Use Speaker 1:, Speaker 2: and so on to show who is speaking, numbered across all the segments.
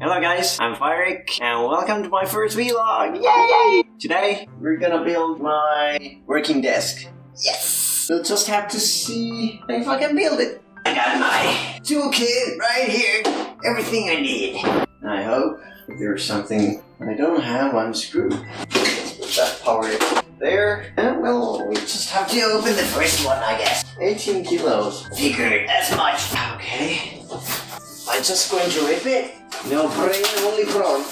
Speaker 1: Hello guys, I'm Firik and welcome to my first vlog! Yay! Today we're gonna build my working desk. Yes! We'll just have to see if I can build it. I got my toolkit right here. Everything I need. I hope there's something I don't have unscrewed. Let's put that power there. And well, we just have to open the first one, I guess. 18 kilos. Figured as much. Okay. I'm just going to rip it. No brain, only prawn.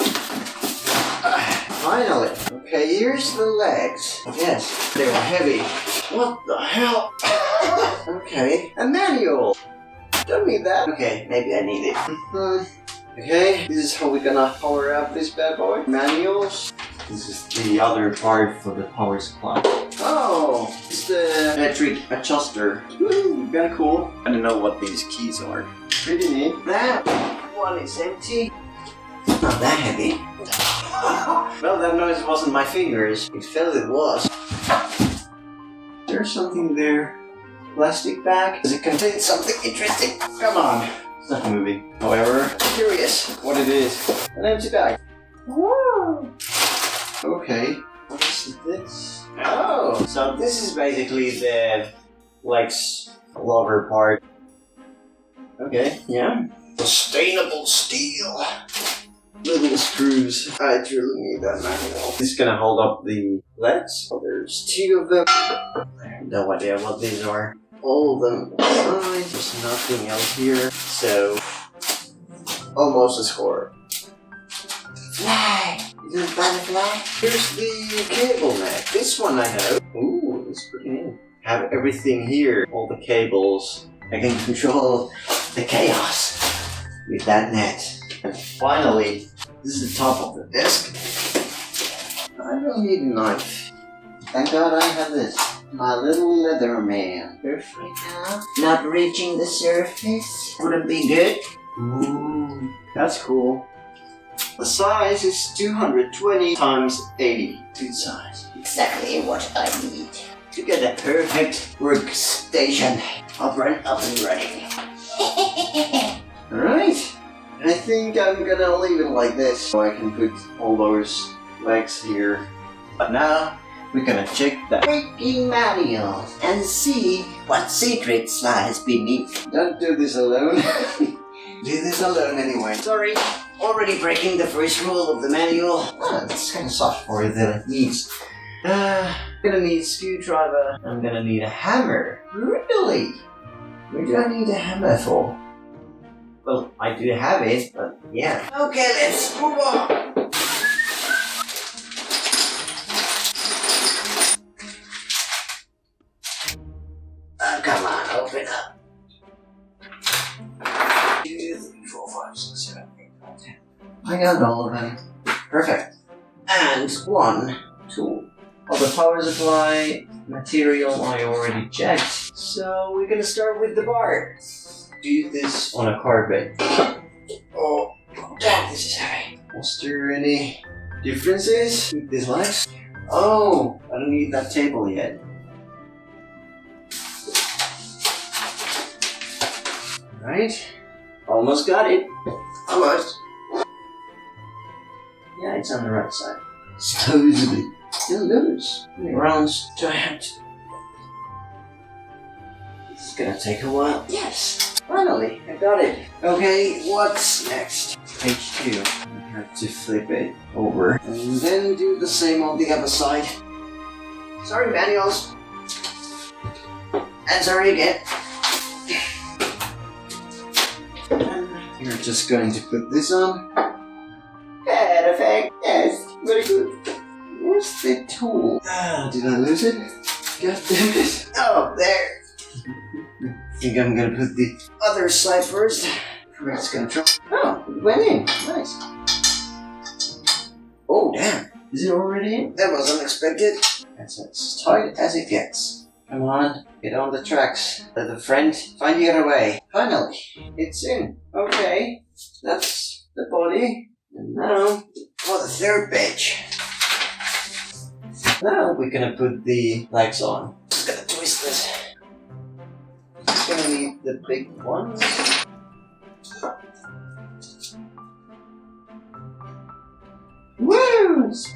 Speaker 1: Finally. Okay, here's the legs. Yes, they're heavy. What the hell? Okay, a manual. Don't need that. Okay, maybe I need it. Okay, this is how we're gonna power up this bad boy. Manuals. This is the other part for the power supply. Oh, it's the electric adjuster. Woo, kinda cool. I don't know what these keys are. Pretty neat. That one is empty. Not that heavy. Well, that noise wasn't my fingers. It felt it was. There's something there. Plastic bag. Does it contain something interesting? Come on. It's not moving. However, I'm curious what it is. An empty bag. Woo. Okay. What is this? Oh, so this is basically the legs lower part. Okay, yeah. Sustainable steel. Little screws. I truly need that manual. This is gonna hold up the legs. Oh, there's two of them. I have no idea what these are. All of them inside. There's nothing else here. So, almost a score. Fly! Isn't that a fly? Here's the cable net. This one I know. Ooh, it's pretty neat. Have everything here. All the cables. I can control the chaos with that net. And finally, this is the top of the desk. I don't need a knife. Thank God I have this. My little leather man. Perfect now. Not reaching the surface. Wouldn't be good. Ooh, that's cool. The size is 220 times 80. Good size. Exactly what I need to get a perfect workstation up and running. Alright. I think I'm gonna leave it like this so I can put all those legs here. But now we're gonna check the freaking manual and see what secrets lies beneath. Don't do this alone. Do this alone anyway. Sorry, already breaking the first rule of the manual. That's kind of soft for it that it needs. I'm gonna need a screwdriver. I'm gonna need a hammer. Really? Where do I need a hammer for? Well, I do have it, but yeah. Okay, let's move on. Come on, open up. 2, 3, 4, 5, 6, 7, 8, 9, 10. I got all of them. Perfect. And one tool. Well, the power supply material I already checked. So we're gonna start with the bar. Do this on a carpet. Oh, damn, this is heavy. Was there any differences with these legs? Oh, I don't need that table yet. Alright, almost got it. Almost. Yeah, it's on the right side. Supposedly. Still loose. How many rounds do I have to? This is gonna take a while. Yes! Finally, I got it. Okay, what's next? Page 2. You have to flip it over. And then do the same on the other side. Sorry, manuals. And sorry again. You're just going to put this on. Perfect. Yes, very good. Where's the tool? Did I lose it? God damn it. Oh, there. I think I'm gonna put the other side first. Press control. Oh, it went in. Nice. Oh, damn. Is it already in? That was unexpected. That's as tight as it gets. Come on, get on the tracks. Let the friend find the other way. Finally, it's in. Okay, that's the body. And now, for the third page. Now we're gonna put the legs on. Just gonna twist this. Gonna need the big ones. It's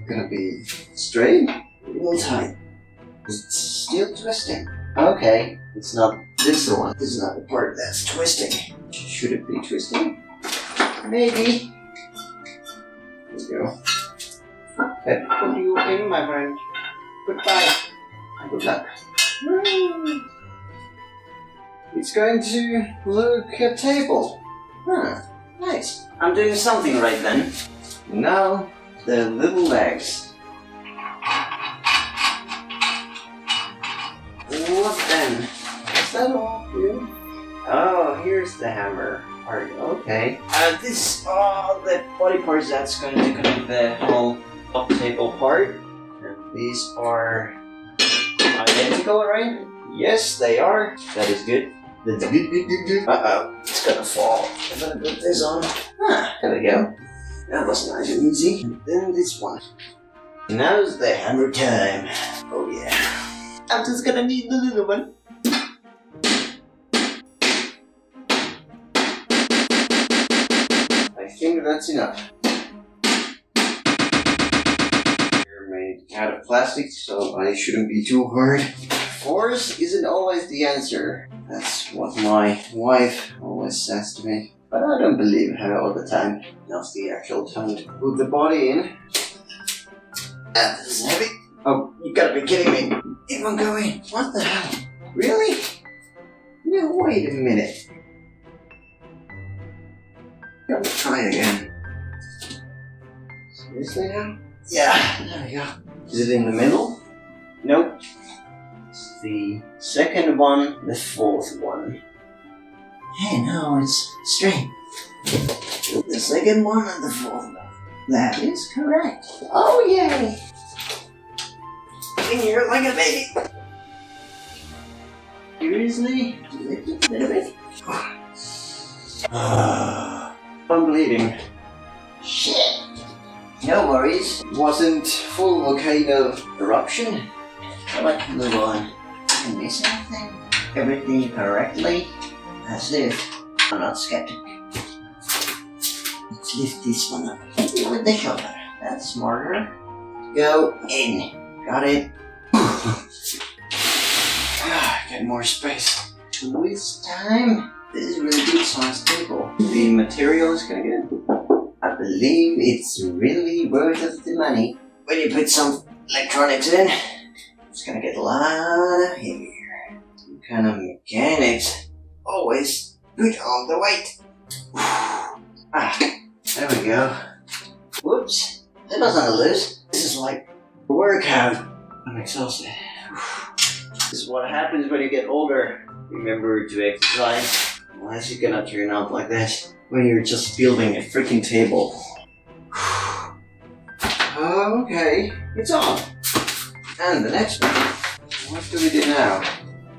Speaker 1: gonna be straight, a little tight. It's still twisting. Okay, it's not this one. This is not the part that's twisting. Should it be twisting? Maybe. There we go. That put you in, my friend. Goodbye. Good luck. It's going to look a table. Huh, nice. I'm doing something right then. Now, the little legs. What then? Is that all here? Oh, here's the hammer. Okay. The body parts that's going to connect the whole top table part. And these are identical, right? Yes, they are. That is good. That's good. Uh-oh, it's gonna fall. I'm gonna put this on. There we go. That was nice and easy. And then this one. Now's the hammer time. Oh yeah. I'm just gonna need the little one. I think that's enough. They're made out of plastic, so I shouldn't be too hard. Force isn't always the answer. That's what my wife always says to me. But I don't believe her all the time. Now's the actual time to put the body in. This is heavy. Oh, you gotta be kidding me. It won't go in. What the hell? Really? No, wait a minute. Gotta try again. Seriously now? Yeah, there we go. Is it in the middle? Nope. It's the second one, the fourth one. Hey, no, it's straight. The second one and the fourth one. That is correct. Oh, yay! In here like a baby. Seriously? Lift it a little bit. I'm bleeding. Shit! No worries. It wasn't full volcano eruption. Let's move on. Did I miss anything? Everything correctly? As if I'm not skeptic. Let's lift this one up with the shoulder. That's smarter. Go in. Got it. Get more space. This time. This is really good size table. The material is kinda good. I believe it's really worth the money. When you put some electronics in, it's gonna get a lot heavier. Some kind of mechanics. Always put on the weight. There we go. Whoops. That wasn't loose. This is like a workout. I'm exhausted. This is what happens when you get older. Remember to exercise. Unless you're gonna turn out like this when you're just building a freaking table. Okay, it's on. And the next one. What do we do now?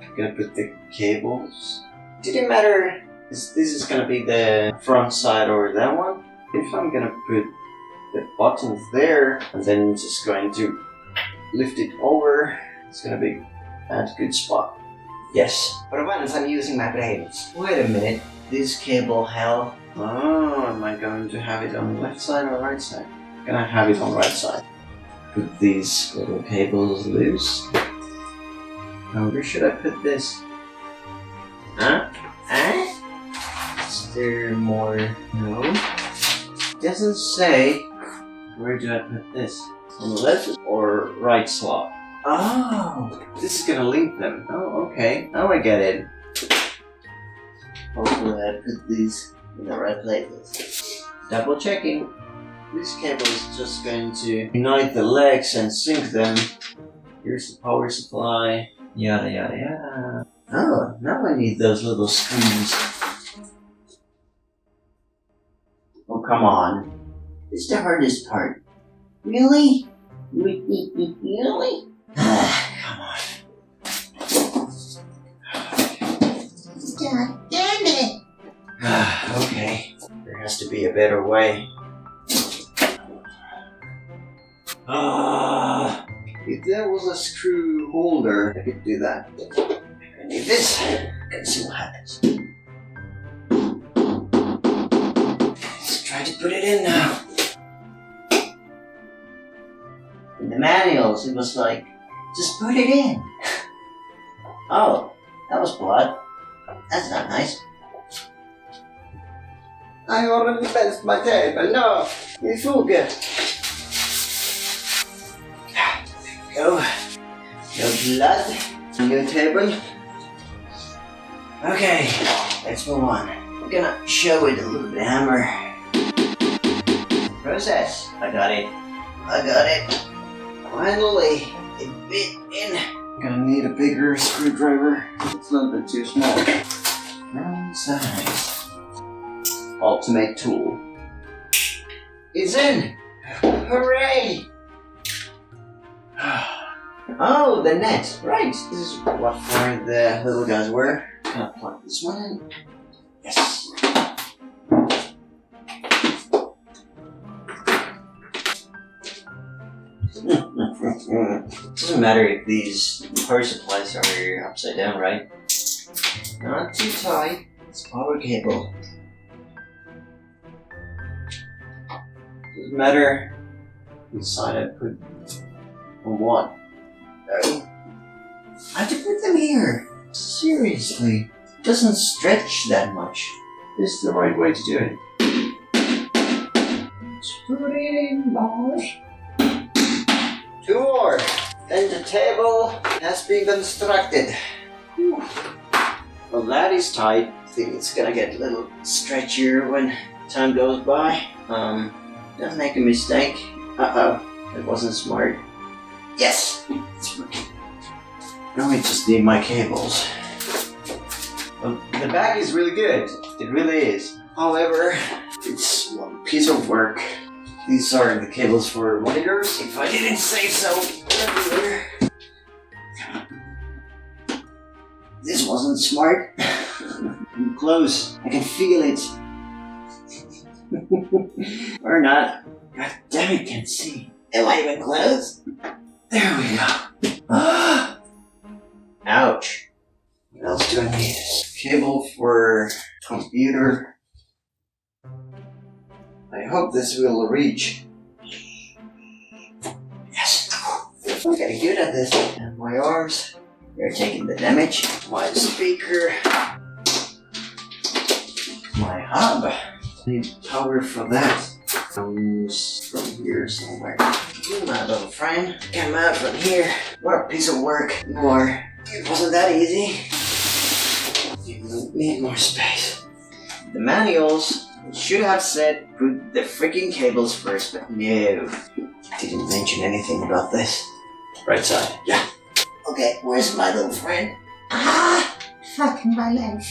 Speaker 1: I'm gonna put the cables. Did it matter if this is gonna be the front side or that one? If I'm gonna put the buttons there and then just going to lift it over, it's gonna be at a good spot. Yes. But once I'm using my brains. Wait a minute. This cable hell. Oh, am I going to have it on the left side or right side? I'm gonna have it on right side. Put these little cables loose. Now, where should I put this? Huh? Is there more? No. It doesn't say. Where do I put this? On the left or right slot? Oh, this is gonna link them. Oh, okay. Now I get it. Hopefully I put these in the right places. Double checking. This cable is just going to unite the legs and sync them. Here's the power supply. Yada yada yada. Oh, now I need those little screws. Oh, come on. It's the hardest part. Really? Really? Come on. God damn it! Okay. There has to be a better way. If there was a screw holder, I could do that. I need this. Let's see what happens. Let's try to put it in now. In the manuals, it was like, just put it in. Oh, that was blood. That's not nice. I already bent my table. No, you forget. There we go. No blood on your table. Okay, let's move on. We're gonna show it a little bit hammer. Process. I got it. Finally, it bit in. Gonna need a bigger screwdriver. It's a little bit too small. Wrong size. Ultimate tool. It's in! Hooray! Oh, the net. Right. This is what for the little guys were. Gonna plug this one in. Yes. Doesn't matter if these power supplies are upside down, right? Not too tight. It's power cable. Doesn't matter which side I put on what. I have to put them here. Seriously. It doesn't stretch that much. This is the right way to do it. Just put it in, boss. 2 more. Then the table has been constructed. Whew. Well, that is tight. I think it's gonna get a little stretchier when time goes by. Don't make a mistake. Uh-oh, that wasn't smart. Yes! It's working. Now I just need my cables. Well, the bag is really good. It really is. However, it's one piece of work. These are the cables for monitors, if I didn't say so earlier. This wasn't smart. I'm close. I can feel it. Or not. God damn it, can't see. Am I even close? There we go. Ouch. What else do I need? Cable for computer. I hope this will reach. Yes! I'm getting good at this. And my arms, they're taking the damage. My speaker. My hub. I need power for that. Comes from here somewhere. You, my little friend. Come out from here. What a piece of work you are. It wasn't that easy. You need more space. The manuals should have said put the freaking cables first, but no. Didn't mention anything about this. Right side. Yeah. Okay, where's my little friend? Ah! Fucking my legs.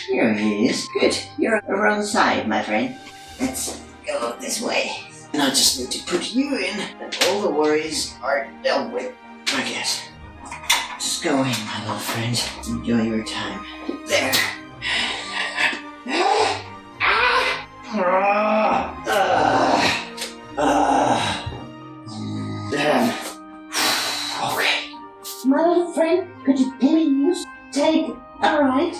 Speaker 1: Here he is. Good. You're on the wrong side, my friend. Let's go this way. And I just need to put you in, and all the worries are dealt with, I guess. Just go in, my little friend. Enjoy your time. There. Damn. Okay.
Speaker 2: My little friend, could you please take a ride?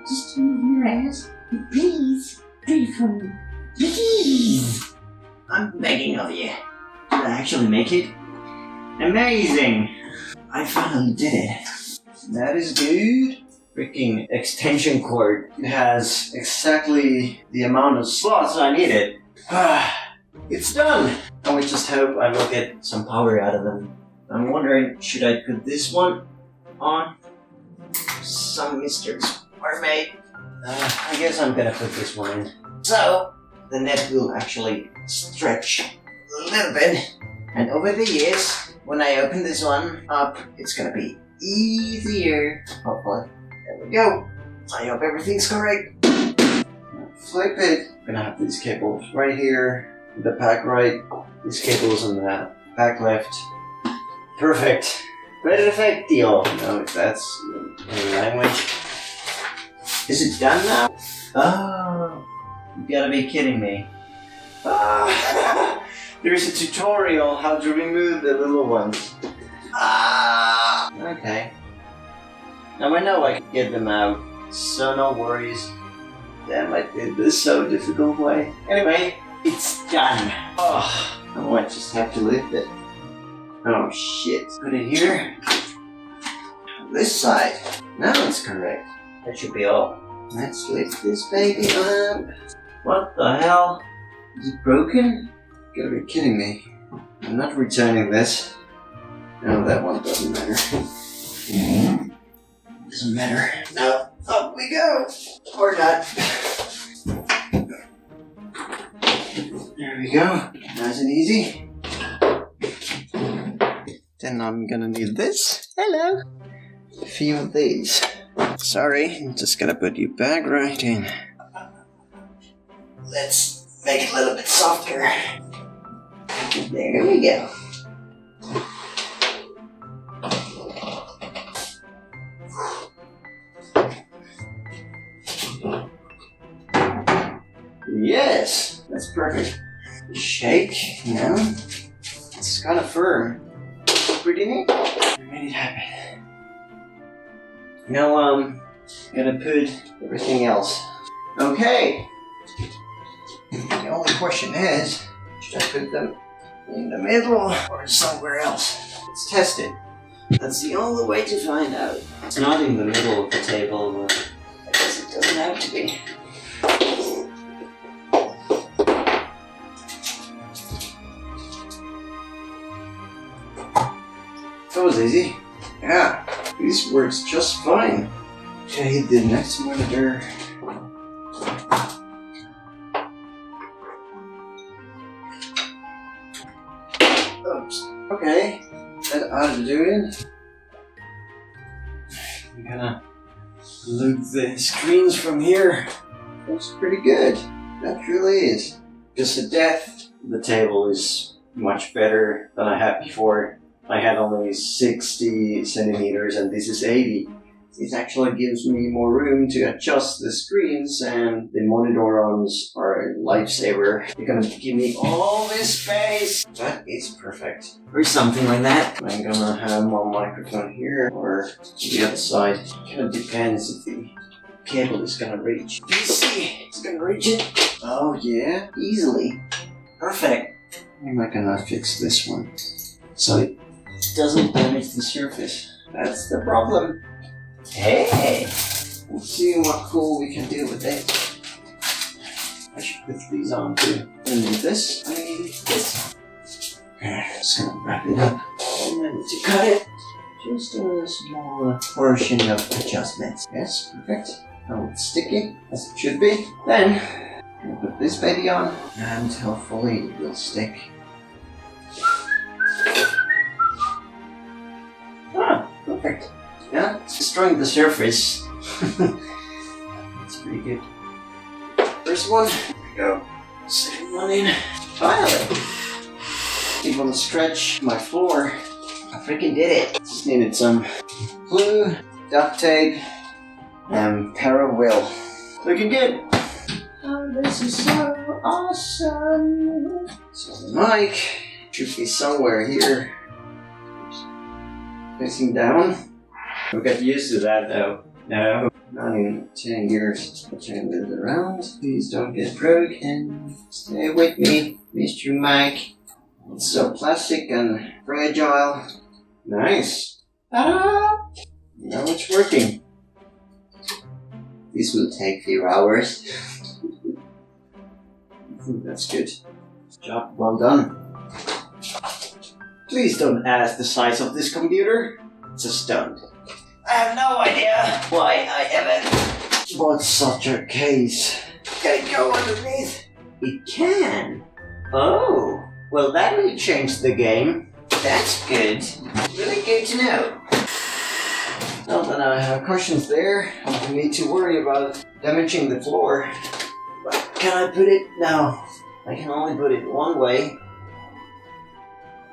Speaker 2: Just move your ass. Please, breathe for me. Please.
Speaker 1: I'm begging of you. Did I actually make it? Amazing! I finally did it. That is good. Freaking extension cord. It has exactly the amount of slots I needed. It's done! And we just hope I will get some power out of them. I'm wondering, should I put this one on? Some mysteries are made. I guess I'm gonna put this one in. So, the net will actually stretch a little bit. And over the years, when I open this one up, it's gonna be easier. Hopefully. There we go. I hope everything's correct. Flip it. I'm gonna have these cables right here. The pack right. These cables on the pack left. Perfect. Perfectio. No, if that's any language. Is it done now? Oh, you gotta be kidding me. There's a tutorial how to remove the little ones. Okay. Now I know I can get them out, so no worries. Damn, I did this so difficult way. Anyway, it's done. Oh, I might just have to lift it. Oh shit. Put it here. This side. Now it's correct. That should be all. Let's lift this baby up. What the hell? Is it broken? You gotta be kidding me. I'm not returning this. No, that one doesn't matter. Doesn't matter. No, up we go. Or not. There we go. Nice and easy. Then I'm gonna need this. Hello. A few of these. Sorry, I'm just gonna put you back right in. Let's make it a little bit softer. There we go. Yes, that's perfect. Shake, now. It's kind of firm. Pretty neat. I made it happen. Now I'm gonna put everything else. Okay. The only question is, should I put them in the middle or somewhere else? Let's test it. That's the only way to find out. It's not in the middle of the table, but I guess it doesn't have to be. That was easy. Yeah, this works just fine. Okay, the next monitor. Oops. Okay, that ought to do it. I'm gonna look the screens from here. That's pretty good. That really is. Just the depth. The table is much better than I had before. I had only 60 centimeters and this is 80. It actually gives me more room to adjust the screens, and the monitor arms are a lifesaver. They're gonna give me all this space. That is perfect. Or something like that. I'm gonna have my microphone here or the other side. It kind of depends if the cable is gonna reach. Let's see. It's gonna reach it. Oh yeah, easily. Perfect. How am I gonna fix this one so it doesn't damage the surface? That's the problem. Hey! Let's see what cool we can do with it. I should put these on too. I need this. I need this. Okay, just gonna wrap it up. And I need to cut it. Just a small portion of adjustments. Yes, perfect. Now it's sticky, as it should be. Then, I'll put this baby on, and hopefully it will stick. Ah, perfect. Yeah, it's destroying the surface. That's pretty good. First one. There we go. Second one in. Finally! Didn't want to stretch my floor. I freaking did it. Just needed some glue, duct tape, and Para-Will. Looking good. Oh, this is so awesome. So the mic should be somewhere here. Facing down. We got used to that though. No, not in 10 years. Turn this around. Please don't get broken. Stay with me, Mr. Mike. It's so plastic and fragile. Nice. Ta-da! Now it's working. This will take a few hours. I think that's good. Job well done. Please don't ask the size of this computer. It's a stunt. I have no idea why I haven't bought such a case. Can it go underneath? It can. Oh, well that really changed the game. That's good. Really good to know. Not that I have questions there. I don't need to worry about damaging the floor. But can I put it? No. I can only put it one way.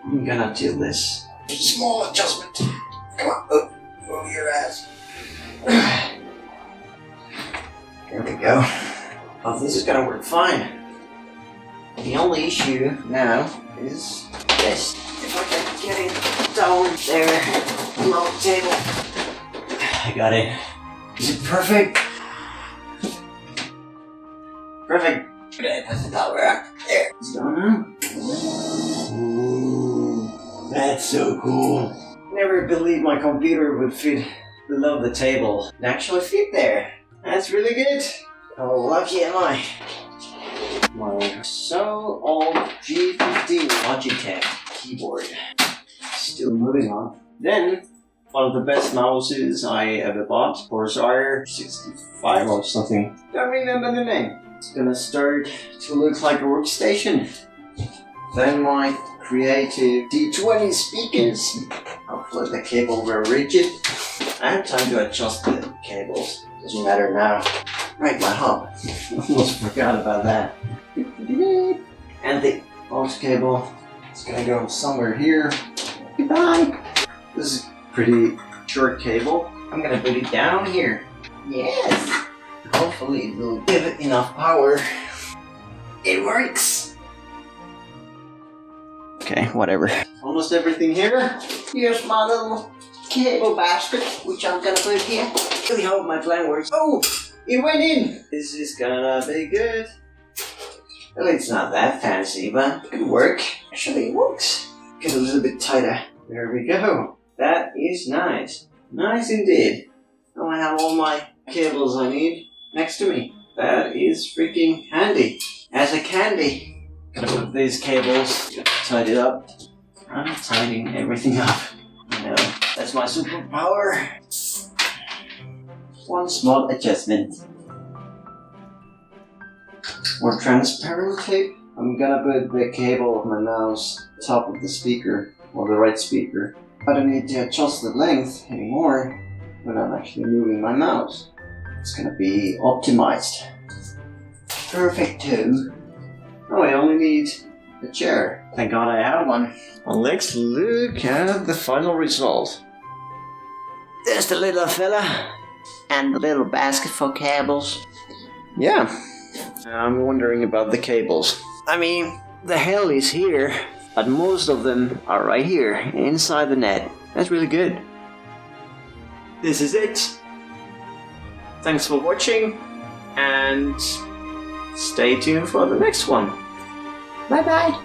Speaker 1: I'm gonna do this. Small adjustment. Come on. Oh. Move your ass. There we go. Oh, this is gonna work fine. The only issue now is this. If I can get it down there below the table. I got it. Is it perfect? Perfect. Okay, put the power out. There. It's done now. Ooh. That's so cool. Never believed my computer would fit below the table. It actually fit there. That's really good. How lucky am I? My so old G15 Logitech keyboard. Still moving on. Then, one of the best mouses I ever bought, Corsair 65 or something. Don't remember the name. It's gonna start to look like a workstation. Then my creative D20 speakers. Hopefully the cable were rigid. I have time to adjust the cables. Doesn't matter now. Right, my hub. Almost forgot about that. And the aux cable is gonna go somewhere here. Goodbye. This is pretty short cable. I'm gonna put it down here. Yes. Hopefully it will give it enough power. It works. Okay, whatever. Almost everything here. Here's my little cable basket, which I'm gonna put here. Really hope my plan works. Oh, it went in. This is gonna be good. Well, it's not that fancy, but it could work. Actually, it works. Get a little bit tighter. There we go. That is nice. Nice indeed. Now I have all my cables I need next to me. That is freaking handy. As a candy. Gonna put these cables, tied it up. I'm tidying everything up. You know, that's my superpower. One small adjustment. More transparent tape. I'm gonna put the cable of my mouse top of the speaker, or the right speaker. I don't need to adjust the length anymore when I'm actually moving my mouse. It's gonna be optimized. Perfect too. Oh, I only need a chair. Thank God I have one. Well, let's look at the final result. There's the little fella. And the little basket for cables. Yeah. I'm wondering about the cables. I mean, the hell is here, but most of them are right here, inside the net. That's really good. This is it. Thanks for watching, and stay tuned for the next one.
Speaker 2: Bye bye.